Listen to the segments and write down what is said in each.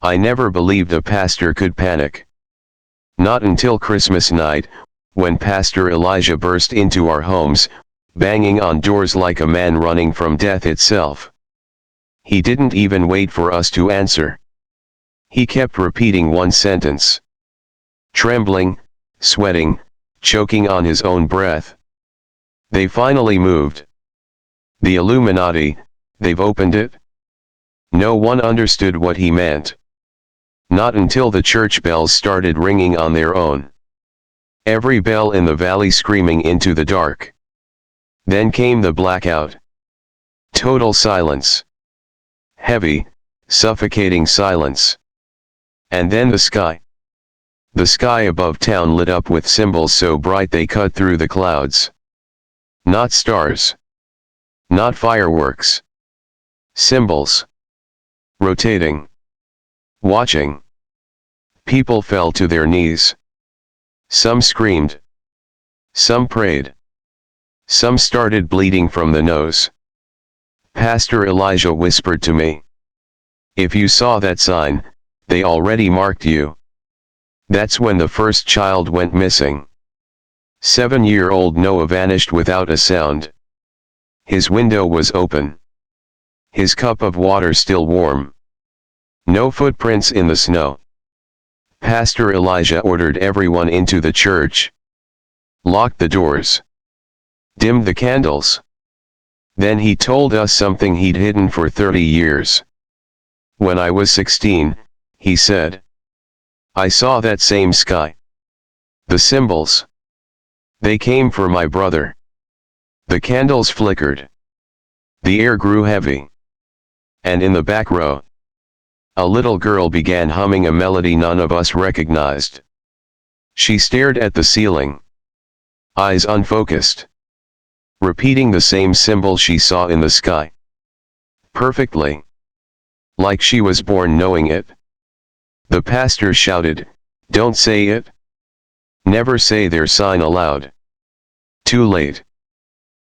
I never believed a pastor could panic. Not until Christmas night, when Pastor Elijah burst into our homes, banging on doors like a man running from death itself. He didn't even wait for us to answer. He kept repeating one sentence. Trembling, sweating, choking on his own breath. They finally moved. The Illuminati, they've opened it? No one understood what he meant. Not until the church bells started ringing on their own. Every bell in the valley screaming into the dark. Then came the blackout. Total silence. Heavy, suffocating silence. And then the sky. The sky above town lit up with symbols so bright they cut through the clouds. Not stars. Not fireworks. Symbols. Rotating. Watching. People fell to their knees. Some screamed. Some prayed. Some started bleeding from the nose. Pastor Elijah whispered to me. If you saw that sign, they already marked you. That's when the first child went missing. 7-year-old Noah vanished without a sound. His window was open. His cup of water still warm. No footprints in the snow. Pastor Elijah ordered everyone into the church. Locked the doors. Dimmed the candles. Then he told us something he'd hidden for 30 years. When I was 16, he said, I saw that same sky. The symbols. They came for my brother. The candles flickered. The air grew heavy. And in the back row, a little girl began humming a melody none of us recognized. She stared at the ceiling. Eyes unfocused. Repeating the same symbol she saw in the sky. Perfectly. Like she was born knowing it. The pastor shouted, Don't say it. Never say their sign aloud. Too late.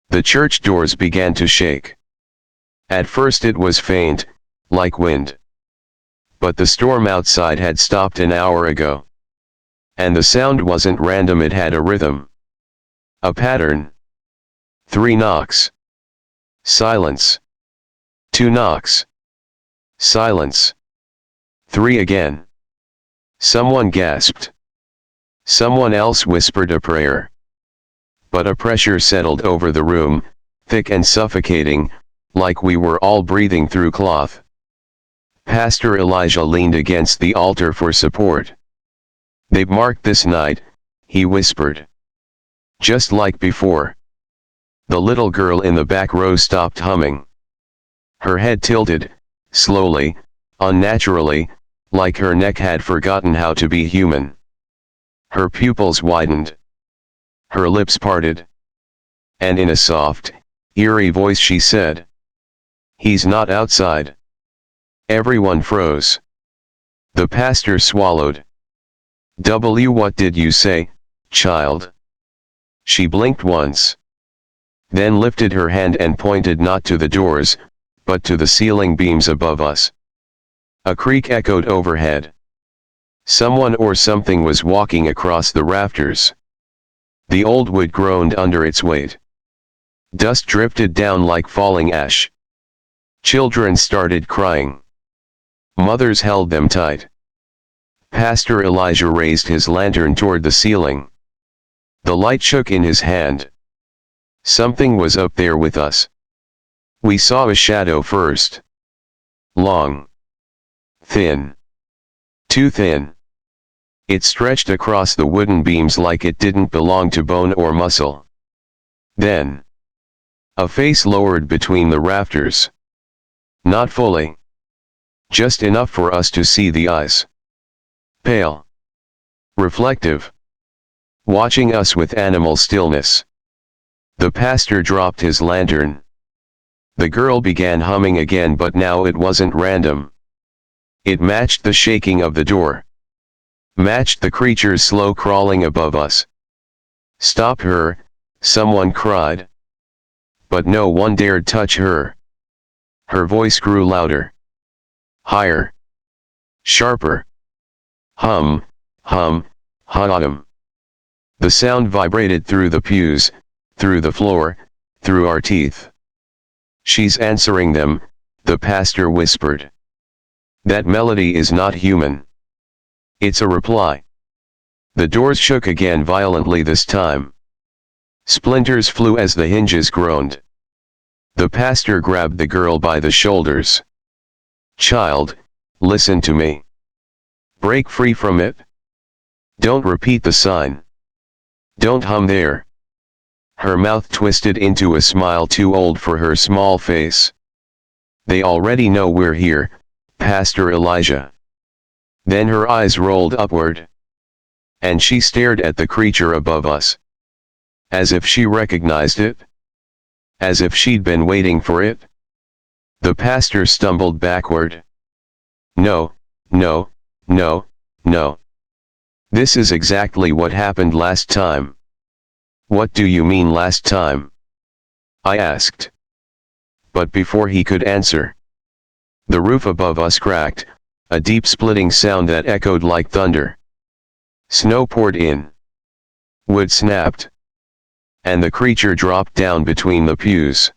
The church doors began to shake. At first it was faint, like wind. But the storm outside had stopped an hour ago. And the sound wasn't random, it had a rhythm. A pattern. 3 knocks. Silence. 2 knocks. Silence. 3 again. Someone gasped. Someone else whispered a prayer. But a pressure settled over the room, thick and suffocating, like we were all breathing through cloth. Pastor Elijah leaned against the altar for support. They've marked this night, he whispered. Just like before. The little girl in the back row stopped humming. Her head tilted, slowly, unnaturally, like her neck had forgotten how to be human. Her pupils widened. Her lips parted. And in a soft, eerie voice she said, He's not outside. Everyone froze. The pastor swallowed. What did you say, child? She blinked once. Then lifted her hand and pointed not to the doors, but to the ceiling beams above us. A creak echoed overhead. Someone or something was walking across the rafters. The old wood groaned under its weight. Dust drifted down like falling ash. Children started crying. Mothers held them tight. Pastor Elijah raised his lantern toward the ceiling. The light shook in his hand. Something was up there with us. We saw a shadow first. Long. Thin. Too thin. It stretched across the wooden beams like it didn't belong to bone or muscle. Then, a face lowered between the rafters. Not fully. Just enough for us to see the eyes. Pale. Reflective. Watching us with animal stillness. The pastor dropped his lantern. The girl began humming again, but now it wasn't random. It matched the shaking of the door. Matched the creature's slow crawling above us. Stop her, someone cried. But no one dared touch her. Her voice grew louder. Higher. Sharper. Hum, hum, hum. The sound vibrated through the pews, through the floor, through our teeth. She's answering them, the pastor whispered. That melody is not human. It's a reply. The doors shook again violently this time. Splinters flew as the hinges groaned. The pastor grabbed the girl by the shoulders. Child, listen to me. Break free from it. Don't repeat the sign. Don't hum there. Her mouth twisted into a smile too old for her small face. They already know we're here, Pastor Elijah. Then her eyes rolled upward. And she stared at the creature above us. As if she recognized it. As if she'd been waiting for it. The pastor stumbled backward. No, no, no, no. This is exactly what happened last time. What do you mean last time? I asked. But before he could answer, the roof above us cracked, a deep splitting sound that echoed like thunder. Snow poured in. Wood snapped. And the creature dropped down between the pews.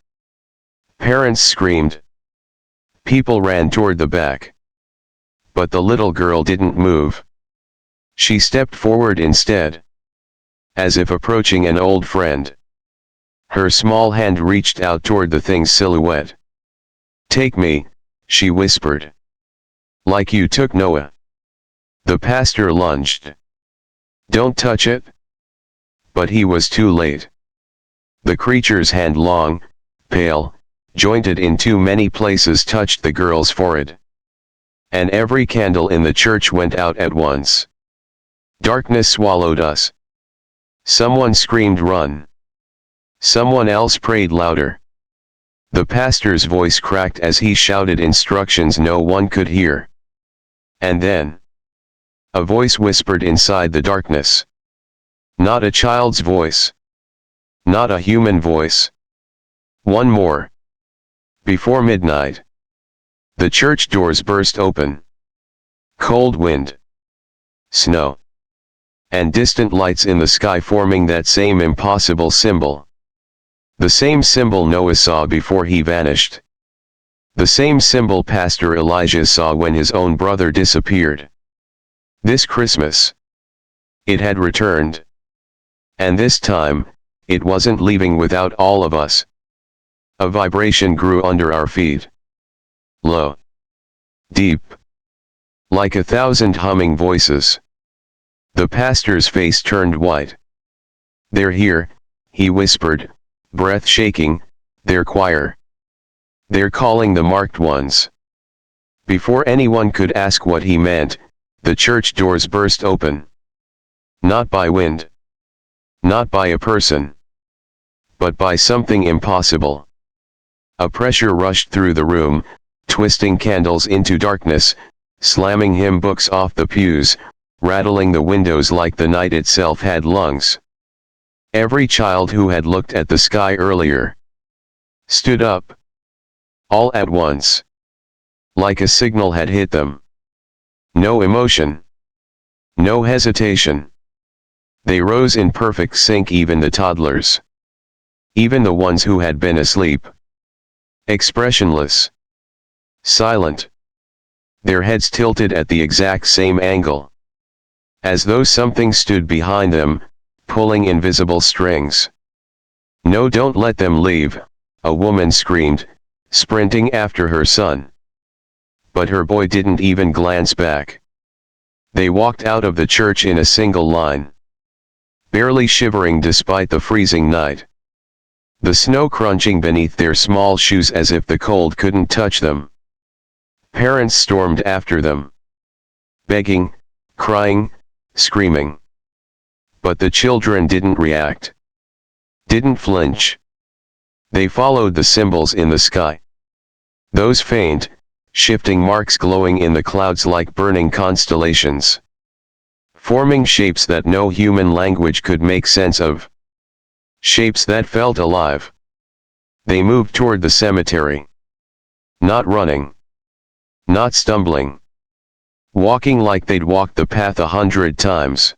Parents screamed. People ran toward the back. But the little girl didn't move. She stepped forward instead. As if approaching an old friend. Her small hand reached out toward the thing's silhouette. Take me, she whispered. Like you took Noah. The pastor lunged. Don't touch it. But he was too late. The creature's hand, long, pale, jointed in too many places, touched the girl's forehead. And every candle in the church went out at once. Darkness swallowed us. Someone screamed, run. Someone else prayed louder. The pastor's voice cracked as he shouted instructions no one could hear. And then, a voice whispered inside the darkness. Not a child's voice. Not a human voice. One more. Before midnight. The church doors burst open. Cold wind. Snow. And distant lights in the sky forming that same impossible symbol. The same symbol Noah saw before he vanished. The same symbol Pastor Elijah saw when his own brother disappeared. This Christmas, it had returned. And this time, it wasn't leaving without all of us. A vibration grew under our feet. Low. Deep. Like 1,000 humming voices. The pastor's face turned white. They're here, he whispered, breath shaking, their choir. They're calling the marked ones. Before anyone could ask what he meant, the church doors burst open. Not by wind. Not by a person. But by something impossible. A pressure rushed through the room, twisting candles into darkness, slamming hymn books off the pews, rattling the windows like the night itself had lungs. Every child who had looked at the sky earlier stood up. All at once. Like a signal had hit them. No emotion. No hesitation. They rose in perfect sync, even the toddlers. Even the ones who had been asleep. Expressionless. Silent. Their heads tilted at the exact same angle. As though something stood behind them, pulling invisible strings. No, don't let them leave, a woman screamed, sprinting after her son. But her boy didn't even glance back. They walked out of the church in a single line. Barely shivering despite the freezing night. The snow crunching beneath their small shoes as if the cold couldn't touch them. Parents stormed after them. Begging, crying, screaming. But the children didn't react. Didn't flinch. They followed the symbols in the sky. Those faint, shifting marks glowing in the clouds like burning constellations. Forming shapes that no human language could make sense of. Shapes that felt alive. They moved toward the cemetery. Not running. Not stumbling. walking like they'd walked the path 100 times.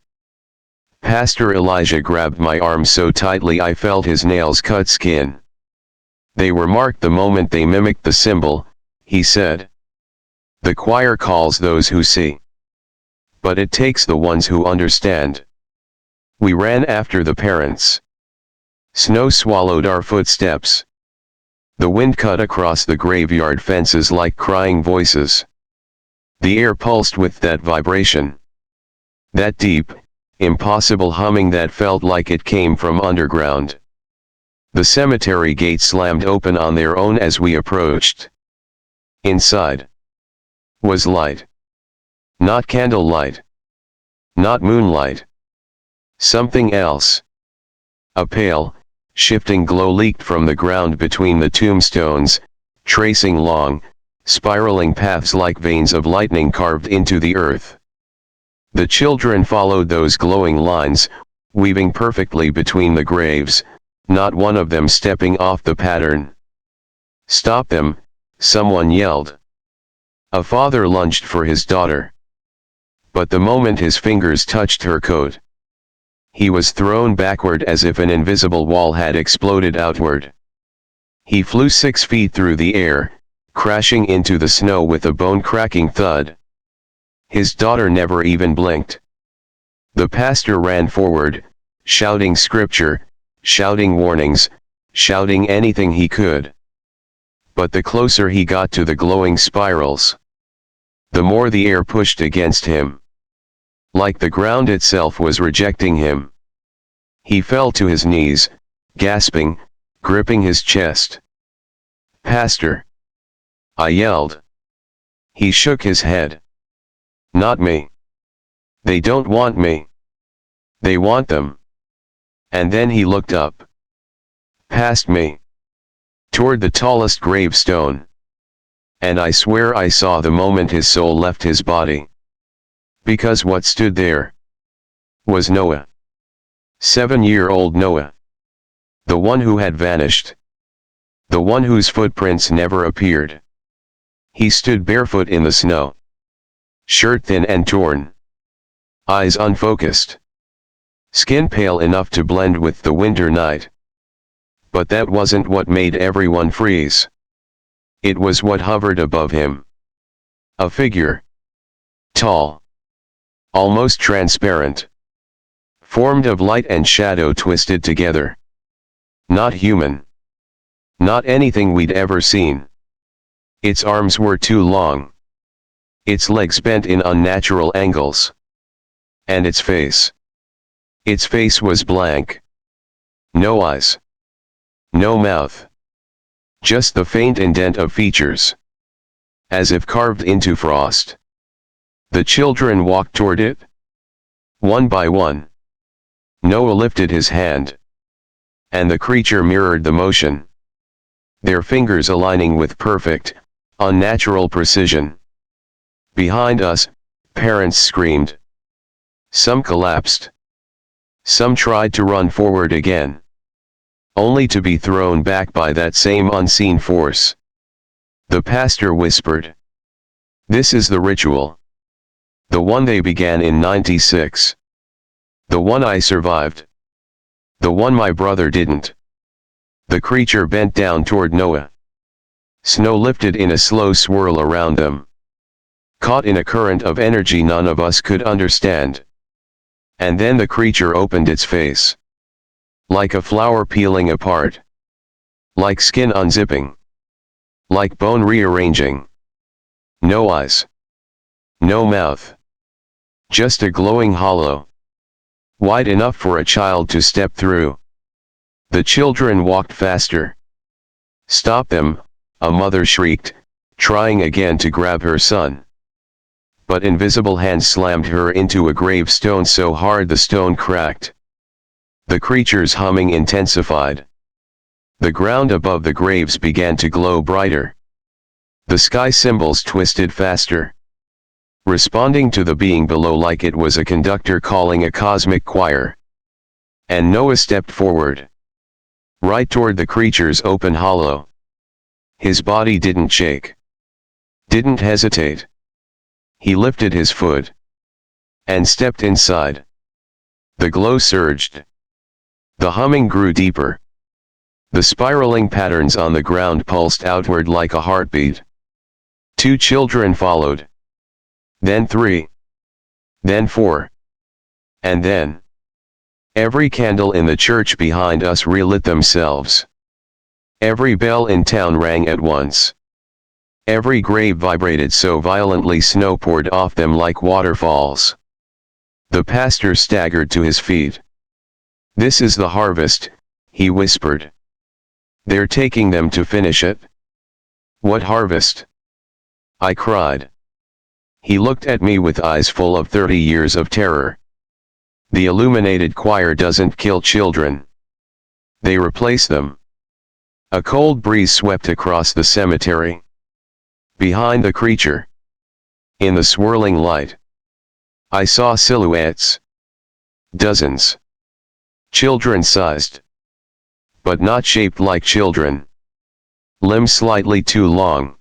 Pastor Elijah grabbed my arm so tightly I felt his nails cut skin. They were marked the moment they mimicked the symbol, he said. The choir calls those who see. But it takes the ones who understand. We ran after the parents. Snow swallowed our footsteps. The wind cut across the graveyard fences like crying voices. The air pulsed with that vibration. That deep, impossible humming that felt like it came from underground. The cemetery gates slammed open on their own as we approached. Inside was light. Not candlelight. Not moonlight. Something else. A pale, shifting glow leaked from the ground between the tombstones, tracing long, spiraling paths like veins of lightning carved into the earth. The children followed those glowing lines, weaving perfectly between the graves, not one of them stepping off the pattern. "Stop them," someone yelled. A father lunged for his daughter. But the moment his fingers touched her coat, he was thrown backward as if an invisible wall had exploded outward. He flew 6 feet through the air, crashing into the snow with a bone-cracking thud. His daughter never even blinked. The pastor ran forward, shouting scripture, shouting warnings, shouting anything he could. But the closer he got to the glowing spirals, the more the air pushed against him. Like the ground itself was rejecting him. He fell to his knees, gasping, gripping his chest. "Pastor!" I yelled. He shook his head. "Not me. They don't want me. They want them." And then he looked up. Past me. Toward the tallest gravestone. And I swear I saw the moment his soul left his body. Because what stood there was Noah. 7-year-old Noah. The one who had vanished. The one whose footprints never appeared. He stood barefoot in the snow. Shirt thin and torn. Eyes unfocused. Skin pale enough to blend with the winter night. But that wasn't what made everyone freeze. It was what hovered above him. A figure. Tall. Almost transparent. Formed of light and shadow twisted together. Not human. Not anything we'd ever seen. Its arms were too long. Its legs bent in unnatural angles. And its face. Its face was blank. No eyes. No mouth. Just the faint indent of features. As if carved into frost. The children walked toward it. One by one. Noah lifted his hand. And the creature mirrored the motion. Their fingers aligning with perfect, unnatural precision. Behind us, parents screamed. Some collapsed. Some tried to run forward again. Only to be thrown back by that same unseen force. The pastor whispered. "This is the ritual. The one they began in '96. The one I survived. The one my brother didn't." The creature bent down toward Noah. Snow lifted in a slow swirl around them. Caught in a current of energy none of us could understand. And then the creature opened its face. Like a flower peeling apart. Like skin unzipping. Like bone rearranging. No eyes. No mouth. Just a glowing hollow. Wide enough for a child to step through. The children walked faster. "Stop them," a mother shrieked, trying again to grab her son. But invisible hands slammed her into a gravestone so hard the stone cracked. The creature's humming intensified. The ground above the graves began to glow brighter. The sky symbols twisted faster. Responding to the being below like it was a conductor calling a cosmic choir. And Noah stepped forward. Right toward the creature's open hollow. His body didn't shake. Didn't hesitate. He lifted his foot and stepped inside. The glow surged. The humming grew deeper. The spiraling patterns on the ground pulsed outward like a heartbeat. 2 children followed. Then 3. Then 4. And then every candle in the church behind us relit themselves. Every bell in town rang at once. Every grave vibrated so violently snow poured off them like waterfalls. The pastor staggered to his feet. "This is the harvest," he whispered. "They're taking them to finish it." "What harvest?" I cried. He looked at me with eyes full of 30 years of terror. "The illuminated choir doesn't kill children. They replace them." A cold breeze swept across the cemetery. Behind the creature, in the swirling light, I saw silhouettes. Dozens. Children-sized. But not shaped like children. Limbs slightly too long.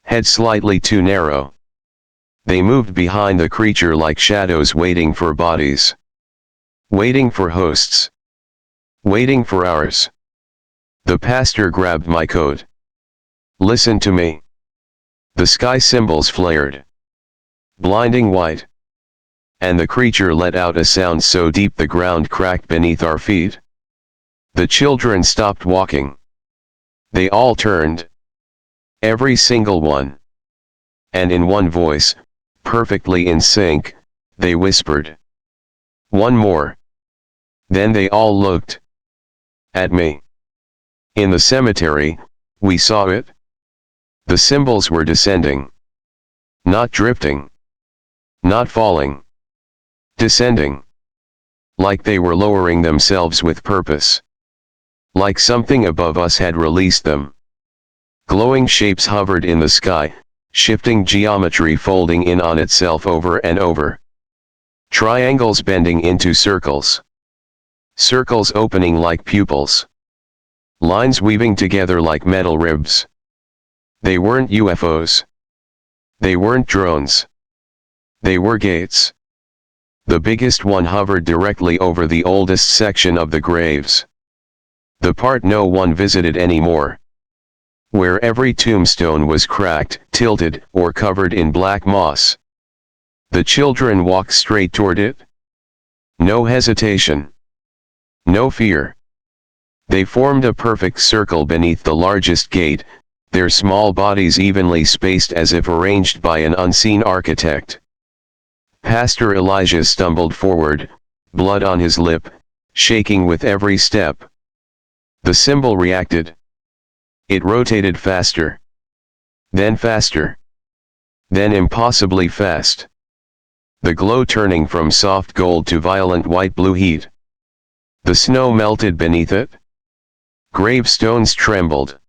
Head slightly too narrow. They moved behind the creature like shadows waiting for bodies. Waiting for hosts. Waiting for ours. The pastor grabbed my coat. "Listen to me." The sky symbols flared. Blinding white. And the creature let out a sound so deep the ground cracked beneath our feet. The children stopped walking. They all turned. Every single one. And in one voice, perfectly in sync, they whispered, "One more." Then they all looked at me. In the cemetery, we saw it. The symbols were descending. Not drifting. Not falling. Descending. Like they were lowering themselves with purpose. Like something above us had released them. Glowing shapes hovered in the sky, shifting geometry folding in on itself over and over. Triangles bending into circles. Circles opening like pupils. Lines weaving together like metal ribs. They weren't UFOs. They weren't drones. They were gates. The biggest one hovered directly over the oldest section of the graves. The part no one visited anymore. Where every tombstone was cracked, tilted, or covered in black moss. The children walked straight toward it. No hesitation. No fear. They formed a perfect circle beneath the largest gate, their small bodies evenly spaced as if arranged by an unseen architect. Pastor Elijah stumbled forward, blood on his lip, shaking with every step. The symbol reacted. It rotated faster. Then faster. Then impossibly fast. The glow turning from soft gold to violent white-blue heat. The snow melted beneath it. Gravestones trembled.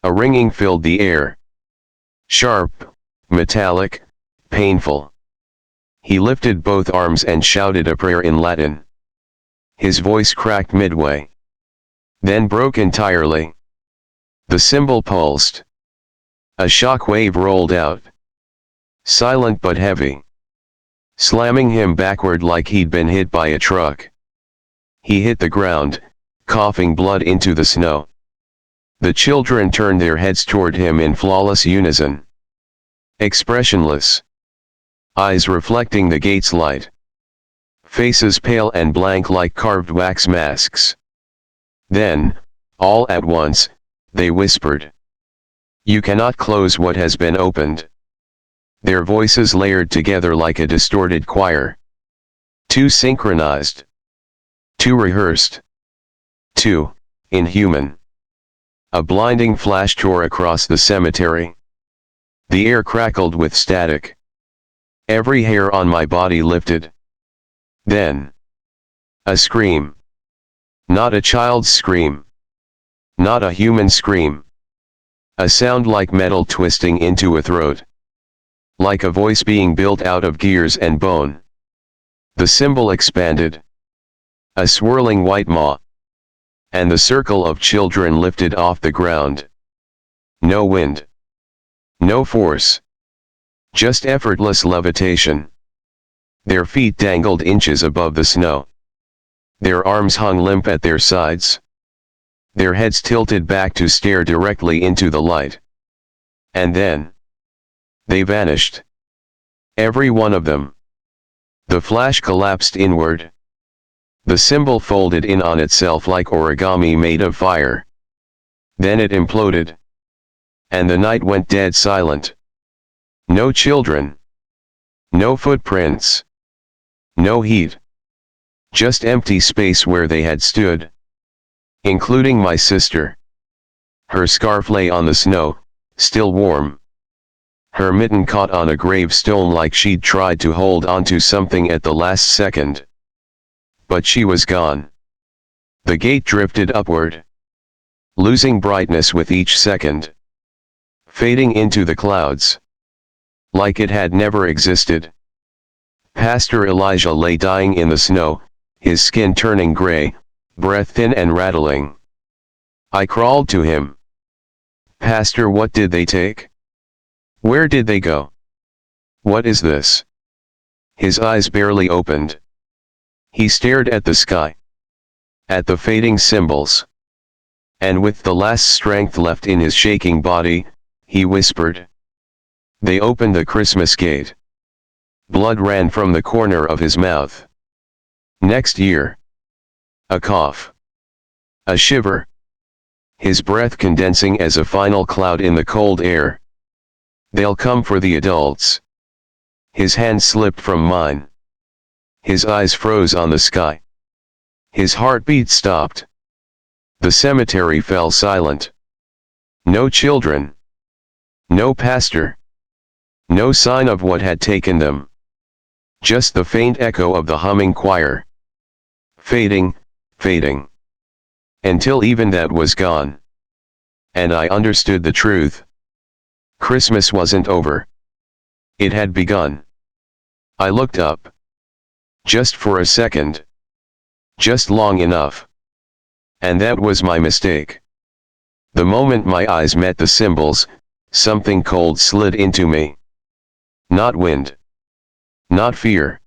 A ringing filled the air. Sharp, metallic, painful. He lifted both arms and shouted a prayer in Latin. His voice cracked midway. Then broke entirely. The symbol pulsed. A shock wave rolled out. Silent but heavy. Slamming him backward like he'd been hit by a truck. He hit the ground, coughing blood into the snow. The children turned their heads toward him in flawless unison. Expressionless. Eyes reflecting the gate's light. Faces pale and blank like carved wax masks. Then, all at once, they whispered. "You cannot close what has been opened." Their voices layered together like a distorted choir. Too synchronized. Too rehearsed. Too inhuman. A blinding flash tore across the cemetery. The air crackled with static. Every hair on my body lifted. Then, a scream. Not a child's scream. Not a human scream. A sound like metal twisting into a throat. Like a voice being built out of gears and bone. The symbol expanded. A swirling white maw. And the circle of children lifted off the ground. No wind. No force. Just effortless levitation. Their feet dangled inches above the snow. Their arms hung limp at their sides. Their heads tilted back to stare directly into the light. And then they vanished. Every one of them. The flash collapsed inward. The symbol folded in on itself like origami made of fire. Then it imploded. And the night went dead silent. No children. No footprints. No heat. Just empty space where they had stood. Including my sister. Her scarf lay on the snow, still warm. Her mitten caught on a gravestone like she'd tried to hold onto something at the last second. But she was gone. The gate drifted upward. Losing brightness with each second. Fading into the clouds. Like it had never existed. Pastor Elijah lay dying in the snow, his skin turning gray, breath thin and rattling. I crawled to him. Pastor, what did they take? Where did they go? What is this? His eyes barely opened. He stared at the sky. At the fading symbols. And with the last strength left in his shaking body, he whispered. They opened the Christmas gate. Blood ran from the corner of his mouth. Next year. A cough. A shiver. His breath condensing as a final cloud in the cold air. They'll come for the adults. His hand slipped from mine. His eyes froze on the sky. His heartbeat stopped. The cemetery fell silent. No children. No pastor. No sign of what had taken them. Just the faint echo of the humming choir. Fading, fading. Until even that was gone. And I understood the truth. Christmas wasn't over. It had begun. I looked up. Just for a second. Just long enough. And that was my mistake. The moment my eyes met the symbols, something cold slid into me. Not wind. Not fear.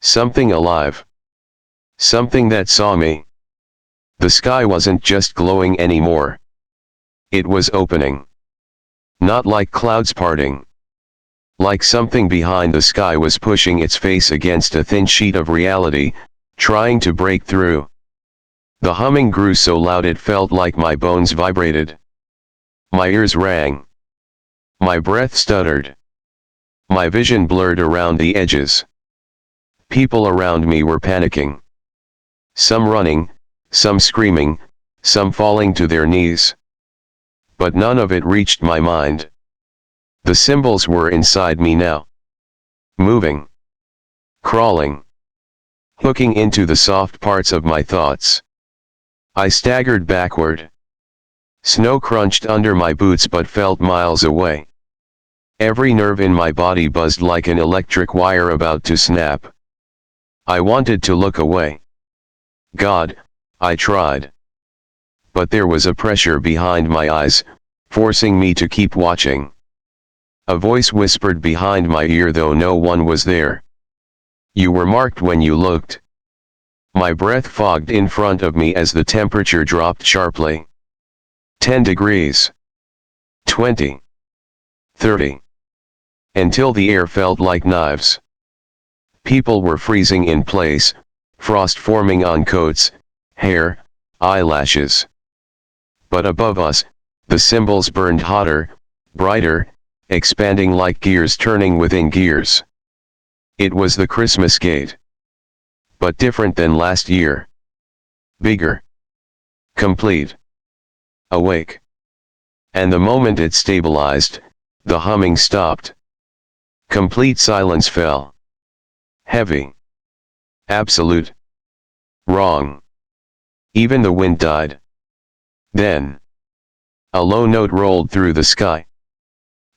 Something alive. Something that saw me. The sky wasn't just glowing anymore. It was opening. Not like clouds parting. Like something behind the sky was pushing its face against a thin sheet of reality, trying to break through. The humming grew so loud it felt like my bones vibrated. My ears rang. My breath stuttered. My vision blurred around the edges. People around me were panicking. Some running, some screaming, some falling to their knees. But none of it reached my mind. The symbols were inside me now. Moving. Crawling. Hooking into the soft parts of my thoughts. I staggered backward. Snow crunched under my boots but felt miles away. Every nerve in my body buzzed like an electric wire about to snap. I wanted to look away. God, I tried. But there was a pressure behind my eyes, forcing me to keep watching. A voice whispered behind my ear though no one was there. You were marked when you looked. My breath fogged in front of me as the temperature dropped sharply. 10 degrees. 20. 30. Until the air felt like knives. People were freezing in place, frost forming on coats, hair, eyelashes. But above us, the symbols burned hotter, brighter, expanding like gears turning within gears. It was the Christmas gate. But different than last year. Bigger. Complete. Awake. And the moment it stabilized, the humming stopped. Complete silence fell. Heavy. Absolute. Wrong. Even the wind died. Then. A low note rolled through the sky.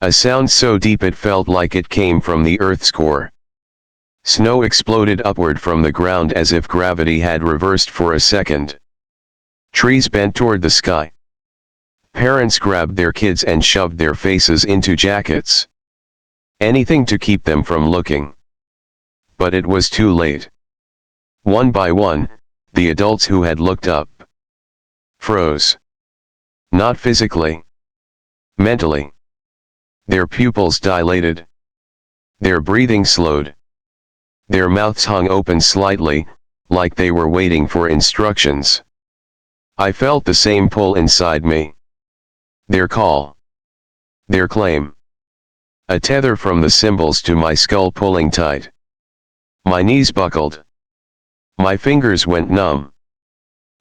A sound so deep it felt like it came from the earth's core. Snow exploded upward from the ground as if gravity had reversed for a second. Trees bent toward the sky. Parents grabbed their kids and shoved their faces into jackets. Anything to keep them from looking. But it was too late. One by one, the adults who had looked up froze. Not physically. Mentally. Their pupils dilated. Their breathing slowed. Their mouths hung open slightly, like they were waiting for instructions. I felt the same pull inside me. Their call. Their claim. A tether from the symbols to my skull pulling tight. My knees buckled. My fingers went numb.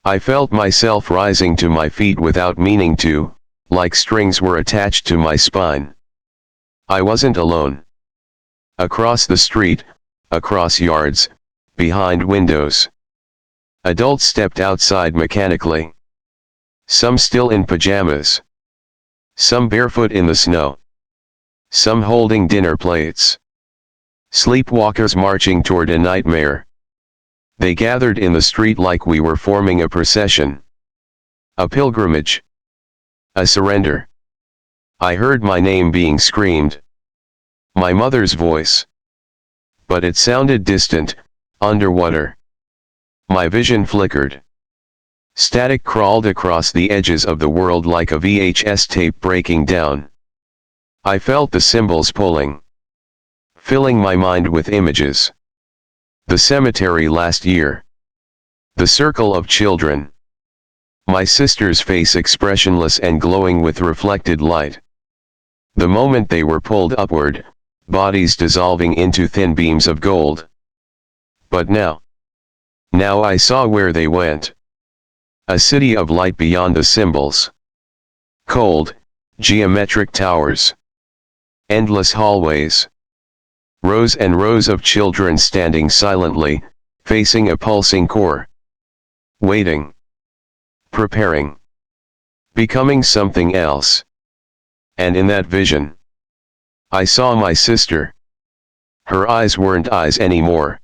I felt myself rising to my feet without meaning to, like strings were attached to my spine. I wasn't alone. Across the street, across yards, behind windows. Adults stepped outside mechanically. Some still in pajamas. Some barefoot in the snow. Some holding dinner plates. Sleepwalkers marching toward a nightmare. They gathered in the street like we were forming a procession. A pilgrimage. A surrender. I heard my name being screamed. My mother's voice. But it sounded distant, underwater. My vision flickered. Static crawled across the edges of the world like a VHS tape breaking down. I felt the symbols pulling. Filling my mind with images. The cemetery last year. The circle of children. My sister's face expressionless and glowing with reflected light. The moment they were pulled upward, bodies dissolving into thin beams of gold. But now I saw where they went. A city of light beyond the symbols. Cold, geometric towers. Endless hallways. Rows and rows of children standing silently, facing a pulsing core. Waiting. Preparing. Becoming something else. And in that vision, I saw my sister. Her eyes weren't eyes anymore.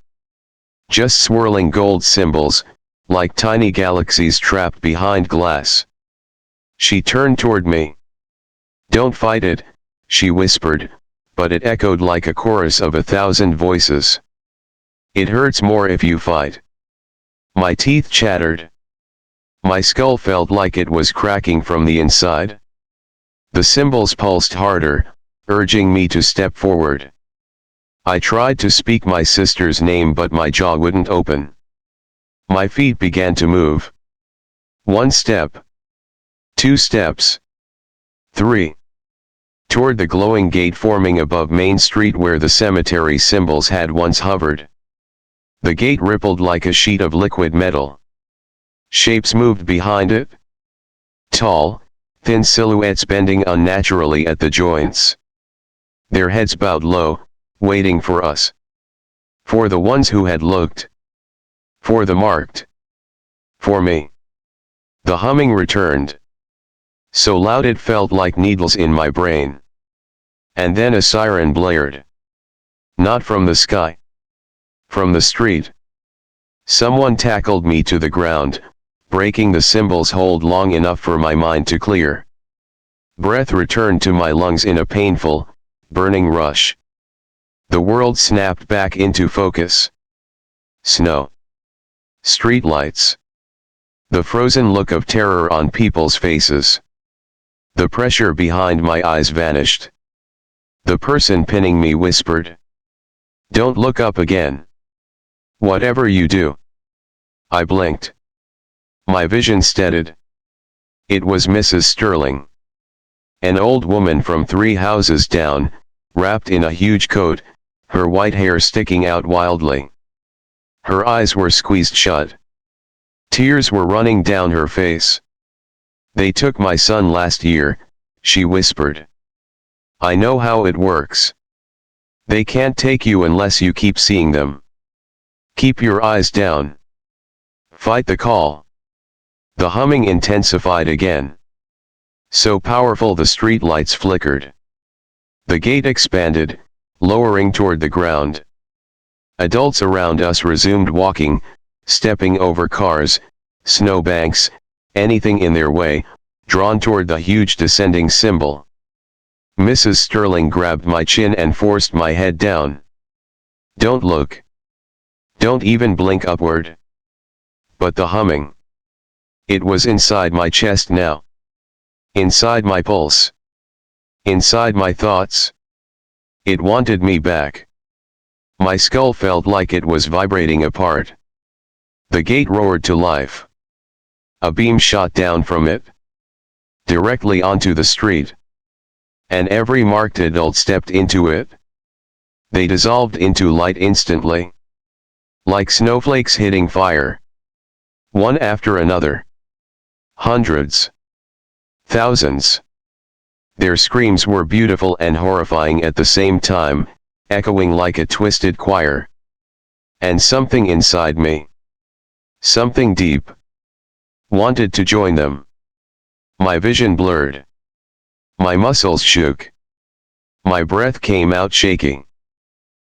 Just swirling gold symbols, like tiny galaxies trapped behind glass. She turned toward me. "Don't fight it," she whispered, but it echoed like a chorus of 1,000 voices. "It hurts more if you fight." My teeth chattered. My skull felt like it was cracking from the inside. The symbols pulsed harder, urging me to step forward. I tried to speak my sister's name but my jaw wouldn't open. My feet began to move. 1 step. 2 steps. 3. Toward the glowing gate forming above Main Street where the cemetery symbols had once hovered. The gate rippled like a sheet of liquid metal. Shapes moved behind it. Tall, thin silhouettes bending unnaturally at the joints. Their heads bowed low, waiting for us. For the ones who had looked. For the marked. For me. The humming returned. So loud it felt like needles in my brain. And then a siren blared. Not from the sky. From the street. Someone tackled me to the ground, breaking the symbol's hold long enough for my mind to clear. Breath returned to my lungs in a painful, burning rush. The world snapped back into focus. Snow. Streetlights. The frozen look of terror on people's faces. The pressure behind my eyes vanished. The person pinning me whispered, "Don't look up again. Whatever you do." I blinked. My vision steadied. It was Mrs. Sterling. An old woman from 3 houses down, wrapped in a huge coat, her white hair sticking out wildly. Her eyes were squeezed shut. Tears were running down her face. "They took my son last year," she whispered. "I know how it works. They can't take you unless you keep seeing them. Keep your eyes down. Fight the call." The humming intensified again. So powerful the streetlights flickered. The gate expanded, lowering toward the ground. Adults around us resumed walking, stepping over cars, snowbanks, anything in their way, drawn toward the huge descending symbol. Mrs. Sterling grabbed my chin and forced my head down. Don't look. Don't even blink upward. But the humming. It was inside my chest now. Inside my pulse. Inside my thoughts. It wanted me back. My skull felt like it was vibrating apart. The gate roared to life. A beam shot down from it, directly onto the street. And every marked adult stepped into it. They dissolved into light instantly. Like snowflakes hitting fire. One after another. Hundreds. Thousands. Their screams were beautiful and horrifying at the same time, echoing like a twisted choir. And something inside me, something deep, wanted to join them. My vision blurred. My muscles shook. My breath came out shaking.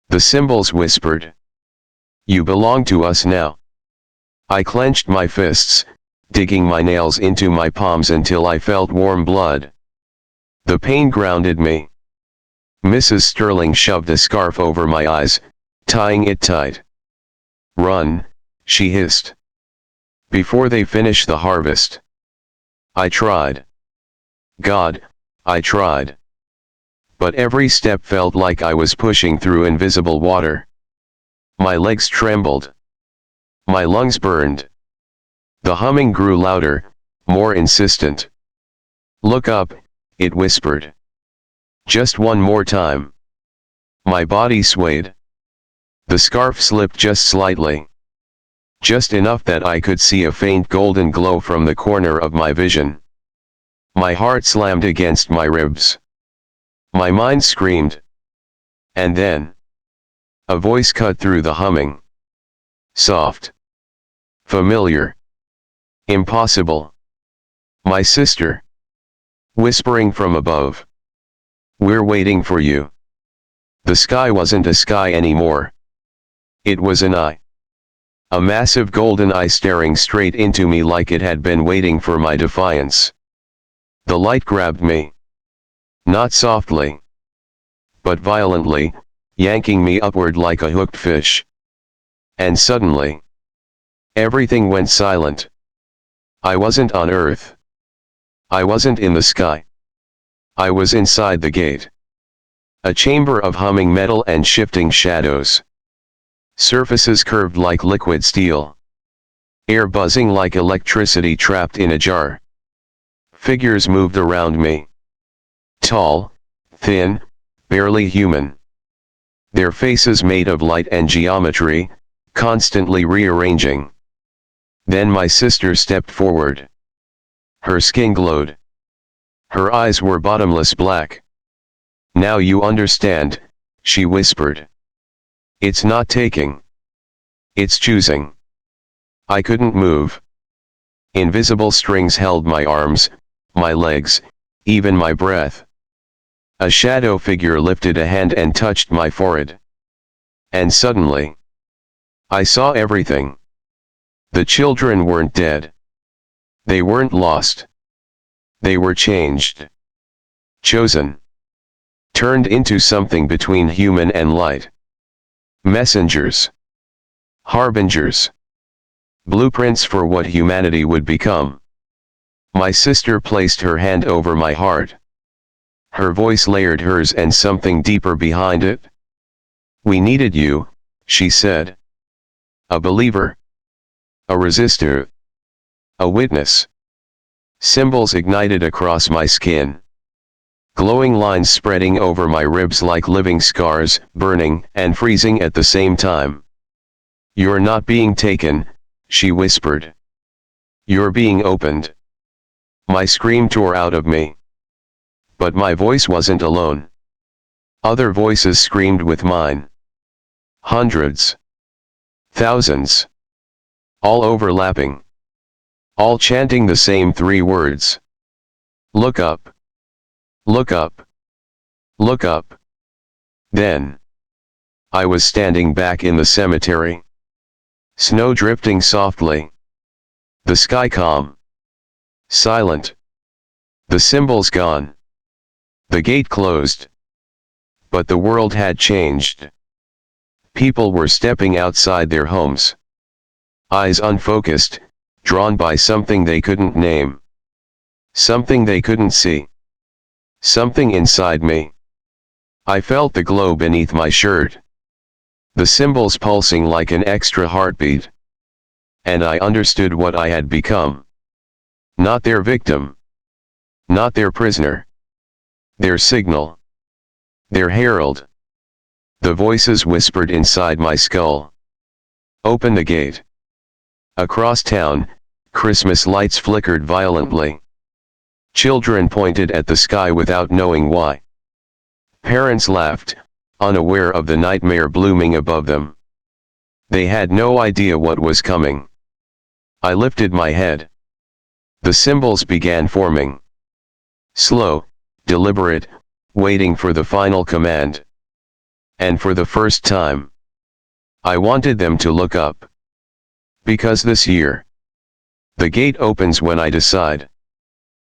The symbols whispered, "You belong to us now." I clenched my fists, digging my nails into my palms until I felt warm blood. The pain grounded me. Mrs. Sterling shoved a scarf over my eyes, tying it tight. "Run," she hissed. "Before they finish the harvest." I tried. God, I tried. But every step felt like I was pushing through invisible water. My legs trembled. My lungs burned. The humming grew louder, more insistent. "Look up," it whispered. "Just one more time." My body swayed. The scarf slipped just slightly. Just enough that I could see a faint golden glow from the corner of my vision. My heart slammed against my ribs. My mind screamed. And then, a voice cut through the humming. Soft. Familiar. Impossible. My sister. Whispering from above. "We're waiting for you." The sky wasn't a sky anymore. It was an eye. A massive golden eye staring straight into me like it had been waiting for my defiance. The light grabbed me. Not softly, but violently, yanking me upward like a hooked fish. And suddenly, everything went silent. I wasn't on Earth. I wasn't in the sky. I was inside the gate. A chamber of humming metal and shifting shadows. Surfaces curved like liquid steel. Air buzzing like electricity trapped in a jar. Figures moved around me. Tall, thin, barely human. Their faces made of light and geometry, constantly rearranging. Then my sister stepped forward. Her skin glowed. Her eyes were bottomless black. "Now you understand," she whispered. "It's not taking. It's choosing." I couldn't move. Invisible strings held my arms, my legs, even my breath. A shadow figure lifted a hand and touched my forehead. And suddenly, I saw everything. The children weren't dead. They weren't lost. They were changed. Chosen. Turned into something between human and light. Messengers. Harbingers. Blueprints for what humanity would become. My sister placed her hand over my heart. Her voice layered hers and something deeper behind it. "We needed you," she said. "A believer. A resistor. A witness." Symbols ignited across my skin. Glowing lines spreading over my ribs like living scars, burning and freezing at the same time. "You're not being taken," she whispered. "You're being opened." My scream tore out of me. But my voice wasn't alone. Other voices screamed with mine. Hundreds. Thousands. All overlapping. All chanting the same three words. "Look up. Look up. Look up." Then, I was standing back in the cemetery. Snow drifting softly. The sky calm. Silent. The symbols gone. The gate closed. But the world had changed. People were stepping outside their homes. Eyes unfocused, drawn by something they couldn't name. Something they couldn't see. Something inside me. I felt the glow beneath my shirt. The symbols pulsing like an extra heartbeat. And I understood what I had become. Not their victim. Not their prisoner. Their signal. Their herald. The voices whispered inside my skull. Open the gate. Across town, Christmas lights flickered violently. Children pointed at the sky without knowing why. Parents laughed, unaware of the nightmare blooming above them. They had no idea what was coming. I lifted my head. The symbols began forming. Slow, deliberate, waiting for the final command. And for the first time, I wanted them to look up. Because this year, the gate opens when I decide.